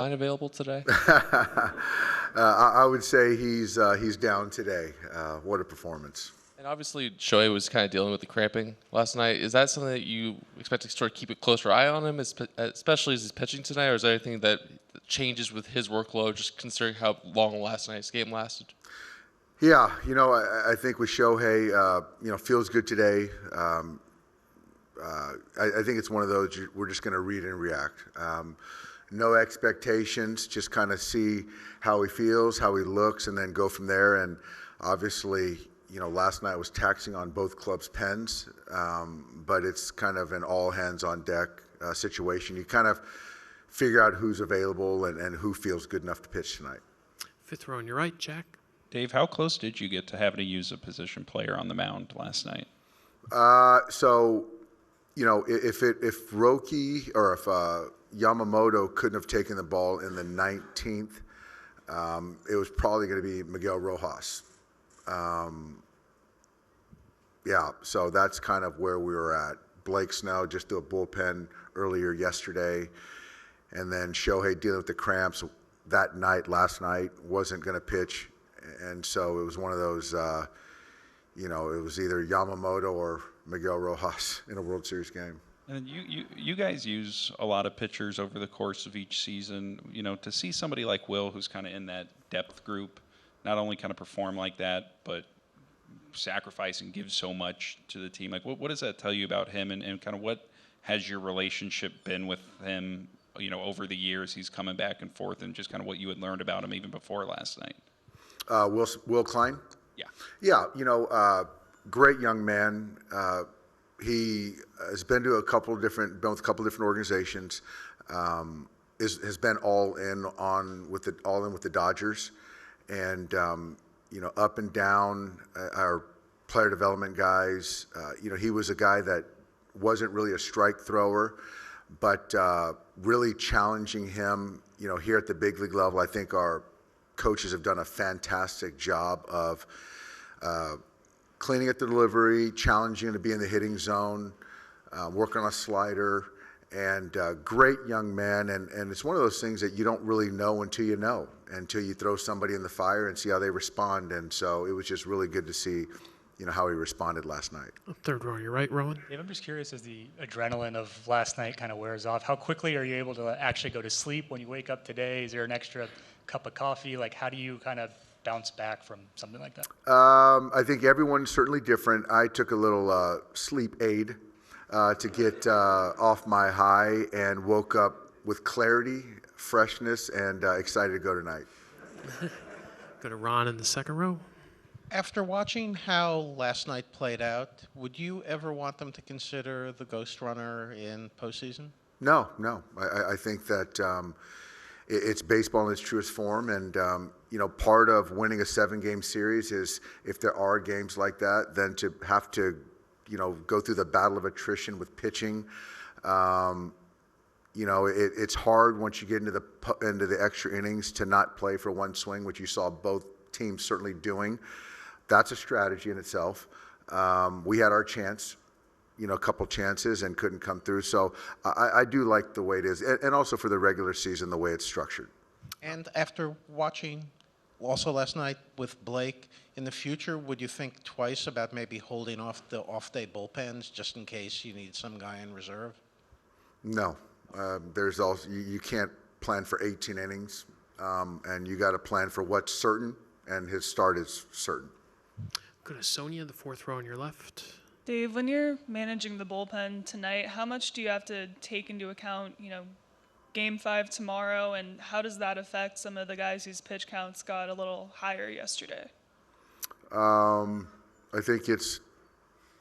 line available today? I would say he's down today. What a performance. And obviously, Shohei was kind of dealing with the cramping last night. Is that something that you expect to sort of keep a closer eye on him, especially as he's pitching tonight, or is there anything that changes with his workload, just considering how long last night's game lasted? Yeah, I think with Shohei, feels good today. I think it's one of those we're just going to read and react. No expectations, just kind of see how he feels, how he looks, and then go from there. And obviously, last night was taxing on both clubs' pens, but it's kind of an all hands on deck situation. You kind of figure out who's available and who feels good enough to pitch tonight. Fifth row on your right, Jack. Dave, how close did you get to having to use a position player on the mound last night? If Roki or if Yamamoto couldn't have taken the ball in the 19th, it was probably going to be Miguel Rojas. So that's kind of where we were at. Blake Snell just threw a bullpen earlier yesterday, and then Shohei dealing with the cramps that night, last night, wasn't going to pitch, and so it was one of those, it was either Yamamoto or Miguel Rojas in a World Series game. And you guys use a lot of pitchers over the course of each season. To see somebody like Will, who's kind of in that depth group, not only kind of perform like that, but sacrifice and give so much to the team. Like, what does that tell you about him, and kind of what has your relationship been with him, over the years? He's coming back and forth, and just kind of what you had learned about him even before last night. Will Klein? Yeah. Yeah, great young man. He has been with a couple of different organizations. Has been all in with the Dodgers, and up and down our player development guys. He was a guy that wasn't really a strike thrower, but really challenging him. Here at the big league level, I think our coaches have done a fantastic job of cleaning at the delivery, challenging him to be in the hitting zone, working on a slider, and great young man. And it's one of those things that you don't really know until you throw somebody in the fire and see how they respond. And so it was just really good to see, how he responded last night. Third row on your right, Rowan. Dave, I'm just curious, as the adrenaline of last night kind of wears off, how quickly are you able to actually go to sleep when you wake up today? Is there an extra cup of coffee? Like, how do you kind of bounce back from something like that? I think everyone's certainly different. I took a little sleep aid to get off my high and woke up with clarity, freshness, and excited to go tonight. Go to Ron in the second row. After watching how last night played out, would you ever want them to consider the ghost runner in postseason? No. I think that it's baseball in its truest form, and part of winning a 7-game series is, if there are games like that, then to have to, go through the battle of attrition with pitching. It's hard once you get into the extra innings to not play for one swing, which you saw both teams certainly doing. That's a strategy in itself. We had our chance, a couple chances, and couldn't come through. So I do like the way it is, and also for the regular season, the way it's structured. And after watching also last night with Blake, in the future, would you think twice about maybe holding off the off-day bullpens just in case you need some guy in reserve? No. There's also, you can't plan for 18 innings, and you got to plan for what's certain, and his start is certain. Go to Sonia, the fourth row on your left. Dave, when you're managing the bullpen tonight, how much do you have to take into account, Game 5 tomorrow, and how does that affect some of the guys whose pitch counts got a little higher yesterday? I think it's,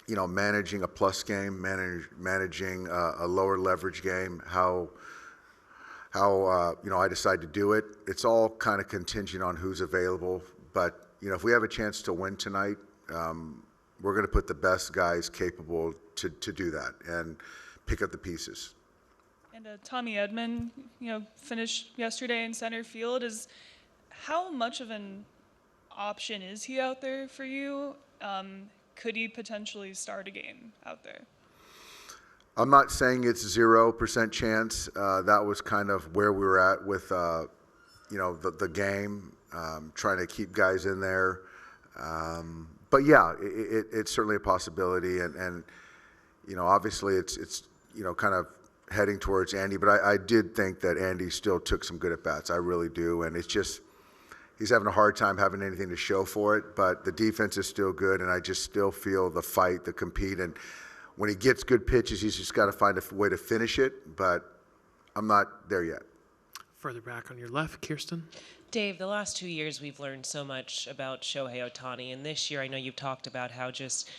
managing a plus game, managing a lower leverage game, how I decide to do it. It's all kind of contingent on who's available. But, if we have a chance to win tonight, we're going to put the best guys capable to do that and pick up the pieces. And Tommy Edman, finished yesterday in center field. How much of an option is he out there for you? Could he potentially start a game out there? I'm not saying it's 0% chance. That was kind of where we were at with, the game, trying to keep guys in there. But yeah, it's certainly a possibility, and obviously it's kind of heading towards Andy. But I did think that Andy still took some good at bats. I really do, and it's just he's having a hard time having anything to show for it. But the defense is still good, and I just still feel the fight, the compete, and when he gets good pitches, he's just got to find a way to finish it. But I'm not there yet. Further back on your left, Kirsten. Dave, the last 2 years we've learned so much about Shohei Ohtani, and this year I know you've talked about how just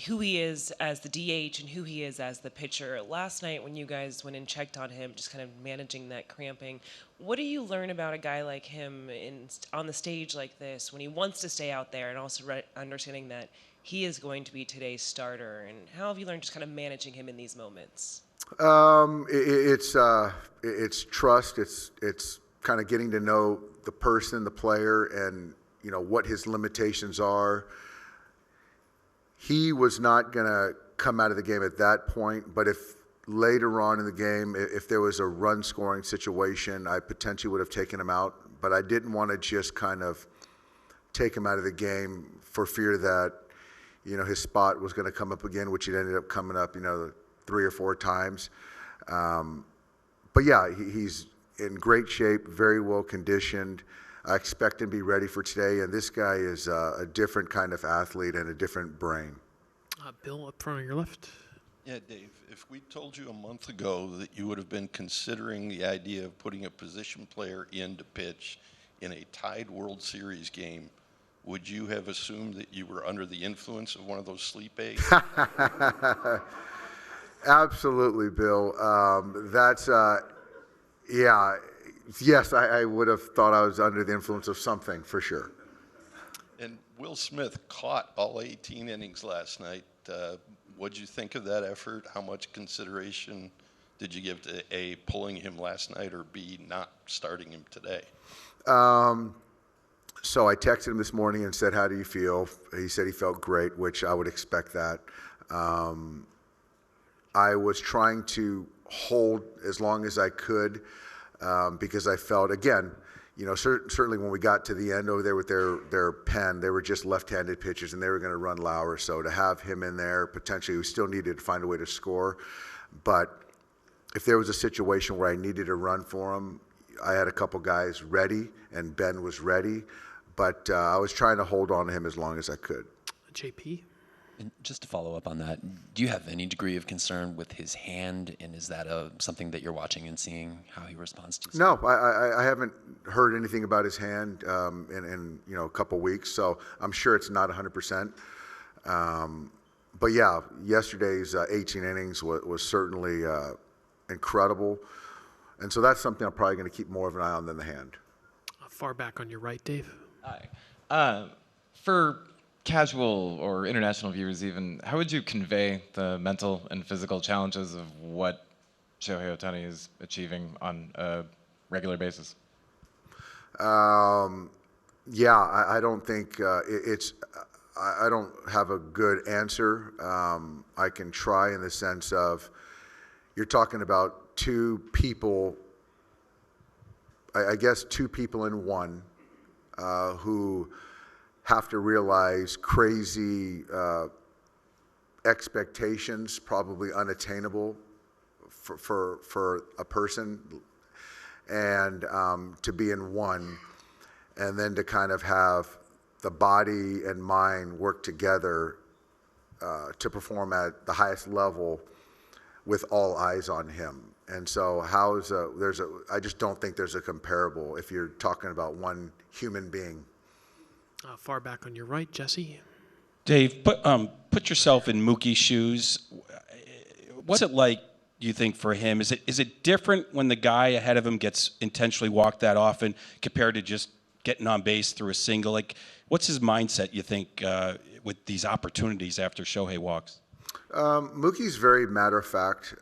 who he is as the DH and who he is as the pitcher. Last night when you guys went and checked on him, just kind of managing that cramping, what do you learn about a guy like him on the stage like this when he wants to stay out there, and also understanding that he is going to be today's starter, and how have you learned just kind of managing him in these moments? It's trust. It's kind of getting to know the person, the player, and what his limitations are. He was not going to come out of the game at that point, but if later on in the game, if there was a run scoring situation, I potentially would have taken him out, but I didn't want to just kind of take him out of the game for fear that his spot was going to come up again, which it ended up coming up 3 or 4 times. But yeah, he's in great shape, very well conditioned. I expect him to be ready for today, and this guy is a different kind of athlete and a different brain. Bill, up front on your left. Yeah, Dave, if we told you a month ago that you would have been considering the idea of putting a position player in to pitch in a tied World Series game, would you have assumed that you were under the influence of one of those sleep aids? Absolutely, Bill. Yes, I would have thought I was under the influence of something, for sure. And Will Smith caught all 18 innings last night. What'd you think of that effort? How much consideration did you give to A, pulling him last night, or B, not starting him today? So I texted him this morning and said, how do you feel? He said he felt great, which I would expect that. I was trying to hold as long as I could because I felt, again, certainly when we got to the end over there with their pen, they were just left-handed pitchers, and they were going to run Lauer. So to have him in there, potentially we still needed to find a way to score. But if there was a situation where I needed to run for him, I had a couple guys ready, and Ben was ready. But I was trying to hold on to him as long as I could. JP? And just to follow up on that, do you have any degree of concern with his hand, and is that something that you're watching and seeing how he responds to? No, I haven't heard anything about his hand in a couple weeks, so I'm sure it's not 100%. But yeah, yesterday's 18 innings was certainly incredible, and so that's something I'm probably going to keep more of an eye on than the hand. Far back on your right, Dave. Hi. For casual or international viewers even, how would you convey the mental and physical challenges of what Shohei Ohtani is achieving on a regular basis? Yeah, I don't think I don't have a good answer. I can try in the sense of you're talking about two people, I guess 2 people in one, who have to realize crazy expectations, probably unattainable for a person, and to be in one, and then to kind of have the body and mind work together to perform at the highest level with all eyes on him. And so I just don't think there's a comparable if you're talking about one human being. Far back on your right, Jesse. Dave, put yourself in Mookie's shoes. What's it like, do you think, for him? Is it different when the guy ahead of him gets intentionally walked that often compared to just getting on base through a single? Like, what's his mindset, you think, with these opportunities after Shohei walks? Mookie's very matter-of-fact,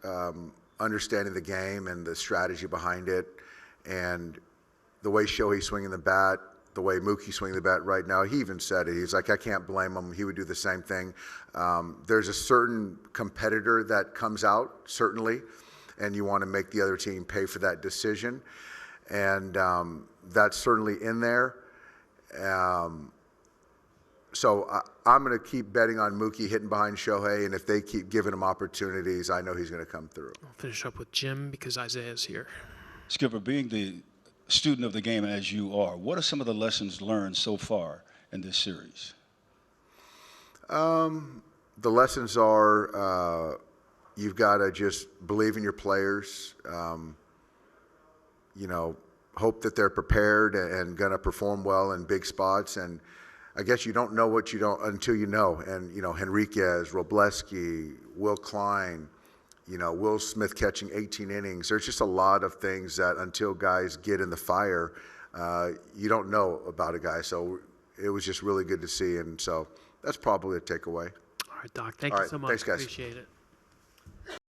understanding the game and the strategy behind it, and the way Shohei's swinging the bat, the way Mookie swing the bat right now. He even said it. He's like, I can't blame him. He would do the same thing. There's a certain competitor that comes out, certainly, and you want to make the other team pay for that decision. And that's certainly in there. So I'm going to keep betting on Mookie hitting behind Shohei, and if they keep giving him opportunities, I know he's going to come through. I'll finish up with Jim because Isaiah's here. Skipper, being the student of the game as you are, what are some of the lessons learned so far in this series? The lessons are you've got to just believe in your players, you know, hope that they're prepared and going to perform well in big spots. And I guess you don't know what you don't until you know. And, you know, Henriquez, Robleski, Will Klein, you know, Will Smith catching 18 innings. There's just a lot of things that until guys get in the fire, you don't know about a guy. So it was just really good to see. And so that's probably a takeaway. All right, Doc. Thank you so much. Thanks, guys. Appreciate it.